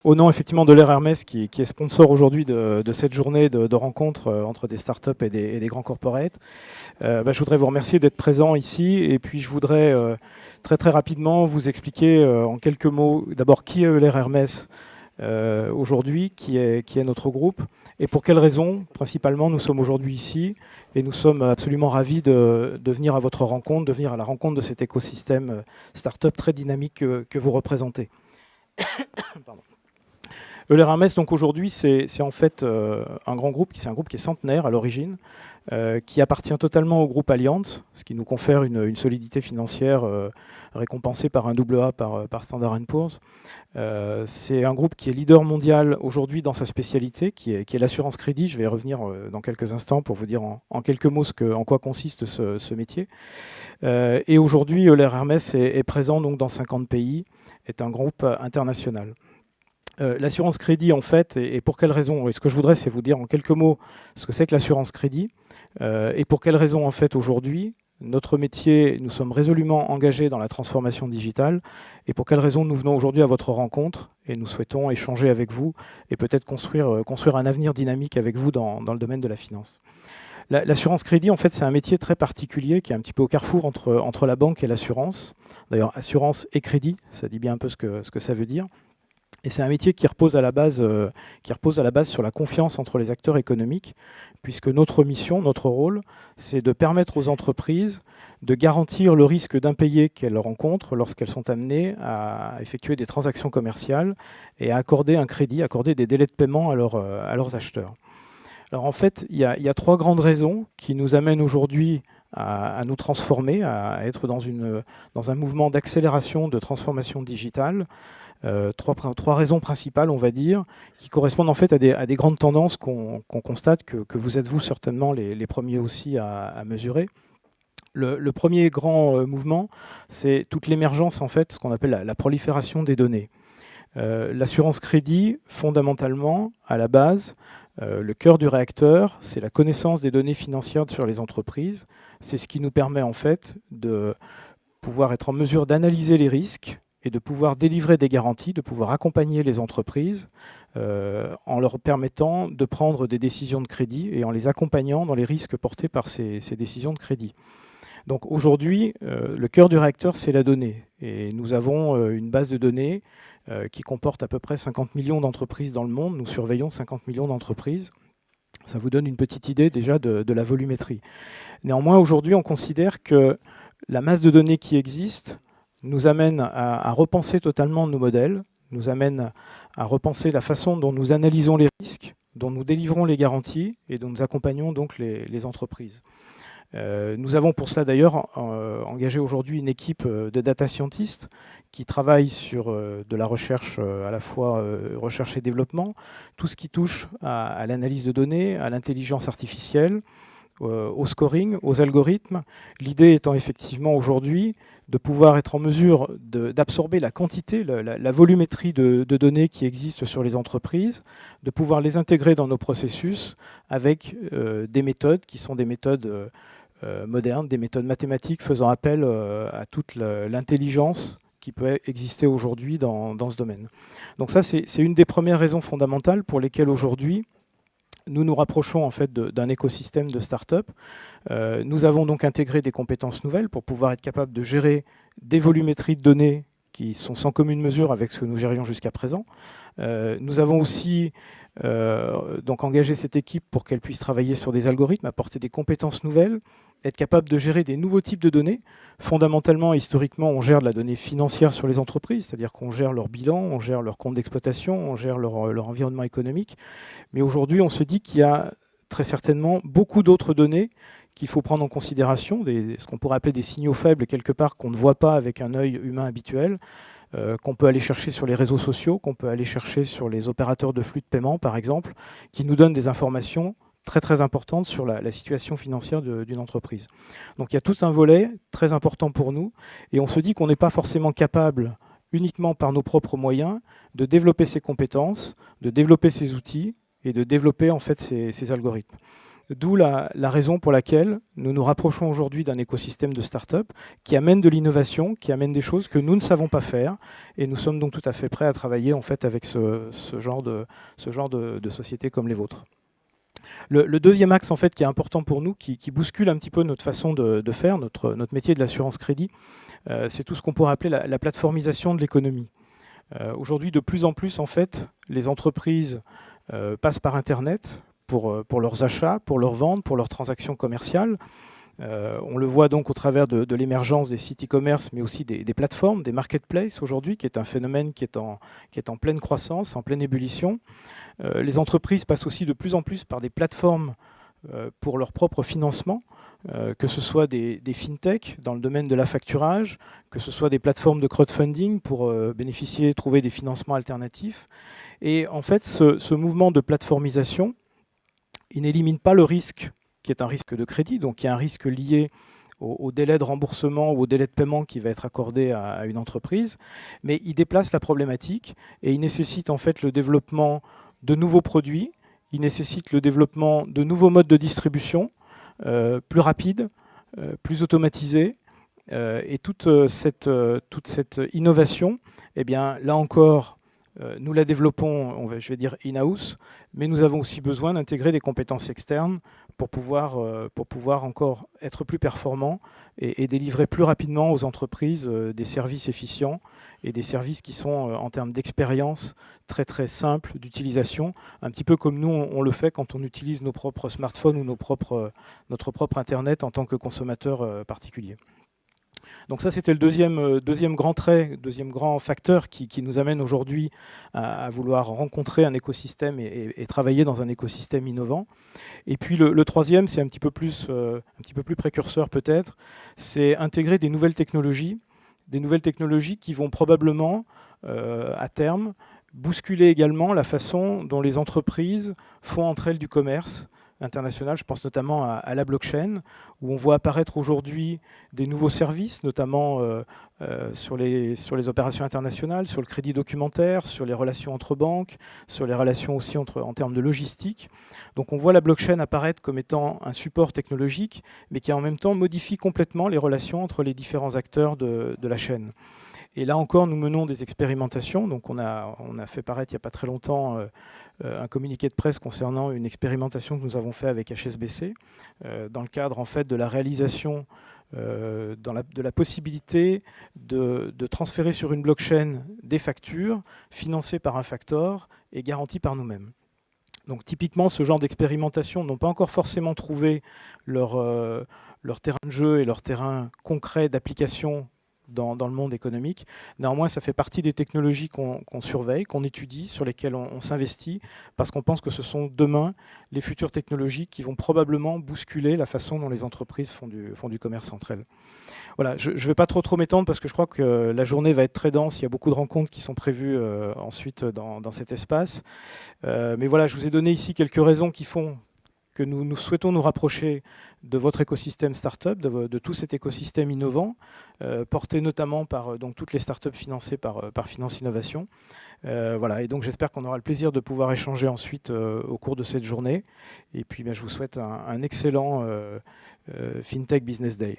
au nom effectivement de l'Air Hermès qui est sponsor aujourd'hui de cette journée de rencontre entre des startups et des grands corporates, je voudrais vous remercier d'être présent ici et puis je voudrais très rapidement vous expliquer en quelques mots d'abord qui est l'Air Hermès aujourd'hui, qui est notre groupe et pour quelles raisons principalement nous sommes aujourd'hui ici et nous sommes absolument ravis de venir à votre rencontre, de venir à la rencontre de cet écosystème startup très dynamique que vous représentez. Pardon. Euler Hermès, donc aujourd'hui, c'est en fait un grand groupe, c'est un groupe qui est centenaire à l'origine, qui appartient totalement au groupe Allianz, ce qui nous confère une solidité financière récompensée par un AA par Standard & Poor's. C'est un groupe qui est leader mondial aujourd'hui dans sa spécialité, qui est l'assurance crédit. Je vais y revenir dans quelques instants pour vous dire en quelques mots en quoi consiste ce métier. Et aujourd'hui, Euler Hermès est présent donc, dans 50 pays, est un groupe international. L'assurance crédit, en fait, et pour quelles raisons? Et ce que je voudrais, c'est vous dire en quelques mots ce que c'est que l'assurance crédit, et pour quelles raisons, en fait, aujourd'hui, notre métier, nous sommes résolument engagés dans la transformation digitale, et pour quelles raisons nous venons aujourd'hui à votre rencontre, et nous souhaitons échanger avec vous, et peut-être construire un avenir dynamique avec vous dans le domaine de la finance. L'assurance crédit, en fait, c'est un métier très particulier qui est un petit peu au carrefour entre la banque et l'assurance. D'ailleurs, assurance et crédit, ça dit bien un peu ce que ça veut dire. Et c'est un métier qui repose à la base sur la confiance entre les acteurs économiques, puisque notre mission, notre rôle, c'est de permettre aux entreprises de garantir le risque d'impayé qu'elles rencontrent lorsqu'elles sont amenées à effectuer des transactions commerciales et à accorder un crédit, accorder des délais de paiement à leurs acheteurs. Alors en fait, il y a trois grandes raisons qui nous amènent aujourd'hui à nous transformer, à être dans un mouvement d'accélération de transformation digitale. Trois raisons principales, on va dire, qui correspondent en fait à des grandes tendances qu'on constate, que vous êtes vous certainement les premiers aussi à mesurer. Le premier grand mouvement, c'est toute l'émergence, en fait, ce qu'on appelle la prolifération des données. L'assurance crédit, fondamentalement, à la base, le cœur du réacteur, c'est la connaissance des données financières sur les entreprises. C'est ce qui nous permet, en fait, de pouvoir être en mesure d'analyser les risques et de pouvoir délivrer des garanties, de pouvoir accompagner les entreprises en leur permettant de prendre des décisions de crédit et en les accompagnant dans les risques portés par ces décisions de crédit. Donc aujourd'hui, le cœur du réacteur, c'est la donnée. Et nous avons une base de données qui comporte à peu près 50 millions d'entreprises dans le monde. Nous surveillons 50 millions d'entreprises. Ça vous donne une petite idée déjà de la volumétrie. Néanmoins, aujourd'hui, on considère que la masse de données qui existe nous amène à repenser totalement nos modèles, nous amène à repenser la façon dont nous analysons les risques, dont nous délivrons les garanties et dont nous accompagnons donc les entreprises. Nous avons pour cela d'ailleurs engagé aujourd'hui une équipe de data scientists qui travaille sur de la recherche à la fois recherche et développement, tout ce qui touche à l'analyse de données, à l'intelligence artificielle, au scoring, aux algorithmes. L'idée étant effectivement aujourd'hui de pouvoir être en mesure d'absorber la quantité, la volumétrie de données qui existent sur les entreprises, de pouvoir les intégrer dans nos processus avec des méthodes qui sont des méthodes modernes, des méthodes mathématiques faisant appel à toute l'intelligence qui peut exister aujourd'hui dans ce domaine. Donc ça, c'est une des premières raisons fondamentales pour lesquelles aujourd'hui, nous nous rapprochons en fait d'un écosystème de start-up. Nous avons donc intégré des compétences nouvelles pour pouvoir être capable de gérer des volumétries de données qui sont sans commune mesure avec ce que nous gérions jusqu'à présent. Nous avons aussi donc engagé cette équipe pour qu'elle puisse travailler sur des algorithmes, apporter des compétences nouvelles, être capable de gérer des nouveaux types de données. Fondamentalement, historiquement, on gère de la donnée financière sur les entreprises, c'est-à-dire qu'on gère leur bilan, on gère leur compte d'exploitation, on gère leur environnement économique. Mais aujourd'hui, on se dit qu'il y a très certainement beaucoup d'autres données qu'il faut prendre en considération, ce qu'on pourrait appeler des signaux faibles quelque part qu'on ne voit pas avec un œil humain habituel, qu'on peut aller chercher sur les réseaux sociaux, qu'on peut aller chercher sur les opérateurs de flux de paiement, par exemple, qui nous donnent des informations très importantes sur la situation financière d'une entreprise. Donc il y a tout un volet très important pour nous, et on se dit qu'on n'est pas forcément capable, uniquement par nos propres moyens, de développer ces compétences, de développer ces outils, et de développer en fait ces algorithmes. D'où la raison pour laquelle nous nous rapprochons aujourd'hui d'un écosystème de start-up qui amène de l'innovation, qui amène des choses que nous ne savons pas faire. Et nous sommes donc tout à fait prêts à travailler en fait, avec ce genre de sociétés comme les vôtres. Le deuxième axe en fait, qui est important pour nous, qui bouscule un petit peu notre façon de faire, notre métier de l'assurance crédit, c'est tout ce qu'on pourrait appeler la plateformisation de l'économie. Aujourd'hui, de plus en plus, en fait, les entreprises passent par Internet pour leurs achats, pour leurs ventes, pour leurs transactions commerciales. On le voit donc au travers de l'émergence des sites e-commerce, mais aussi des plateformes, des marketplaces aujourd'hui, qui est un phénomène qui est en pleine croissance, en pleine ébullition. Les entreprises passent aussi de plus en plus par des plateformes pour leur propre financement, que ce soit des fintech dans le domaine de l'affacturage, que ce soit des plateformes de crowdfunding pour trouver des financements alternatifs. Et en fait, ce mouvement de plateformisation, il n'élimine pas le risque, qui est un risque de crédit, donc il y a un risque lié au délai de remboursement ou au délai de paiement qui va être accordé à une entreprise, mais il déplace la problématique et il nécessite en fait le développement de nouveaux produits, il nécessite le développement de nouveaux modes de distribution, plus rapides, plus automatisés, et toute cette innovation, eh bien, là encore, nous la développons, je vais dire in-house, mais nous avons aussi besoin d'intégrer des compétences externes pour pouvoir encore être plus performants et délivrer plus rapidement aux entreprises des services efficients et des services qui sont, en termes d'expérience, très très simples d'utilisation, un petit peu comme nous on le fait quand on utilise nos propres smartphones ou notre propre Internet en tant que consommateur particulier. Donc ça, c'était le deuxième grand trait, deuxième grand facteur qui nous amène aujourd'hui à vouloir rencontrer un écosystème et travailler dans un écosystème innovant. Et puis le troisième, c'est un petit peu plus précurseur peut-être, c'est intégrer des nouvelles technologies qui vont probablement, à terme, bousculer également la façon dont les entreprises font entre elles du commerce international. Je pense notamment à la blockchain, où on voit apparaître aujourd'hui des nouveaux services, notamment sur les opérations internationales, sur le crédit documentaire, sur les relations entre banques, sur les relations aussi en termes de logistique. Donc on voit la blockchain apparaître comme étant un support technologique, mais qui en même temps modifie complètement les relations entre les différents acteurs de la chaîne. Et là encore, nous menons des expérimentations. Donc on a fait paraître il n'y a pas très longtemps un communiqué de presse concernant une expérimentation que nous avons fait avec HSBC, dans le cadre en fait de la réalisation de la possibilité de transférer sur une blockchain des factures financées par un factor et garanties par nous-mêmes. Donc typiquement, ce genre d'expérimentation n'ont pas encore forcément trouvé leur terrain de jeu et leur terrain concret d'application dans le monde économique. Néanmoins, ça fait partie des technologies qu'on surveille, qu'on étudie, sur lesquelles on s'investit, parce qu'on pense que ce sont demain les futures technologies qui vont probablement bousculer la façon dont les entreprises font du commerce entre elles. Voilà, je ne vais pas trop m'étendre parce que je crois que la journée va être très dense. Il y a beaucoup de rencontres qui sont prévues ensuite dans cet espace. Mais voilà, je vous ai donné ici quelques raisons qui font que nous souhaitons nous rapprocher de votre écosystème startup, de tout cet écosystème innovant, porté notamment par donc, toutes les startups financées par Finance Innovation. Voilà, et donc j'espère qu'on aura le plaisir de pouvoir échanger ensuite au cours de cette journée. Et puis je vous souhaite un excellent FinTech Business Day.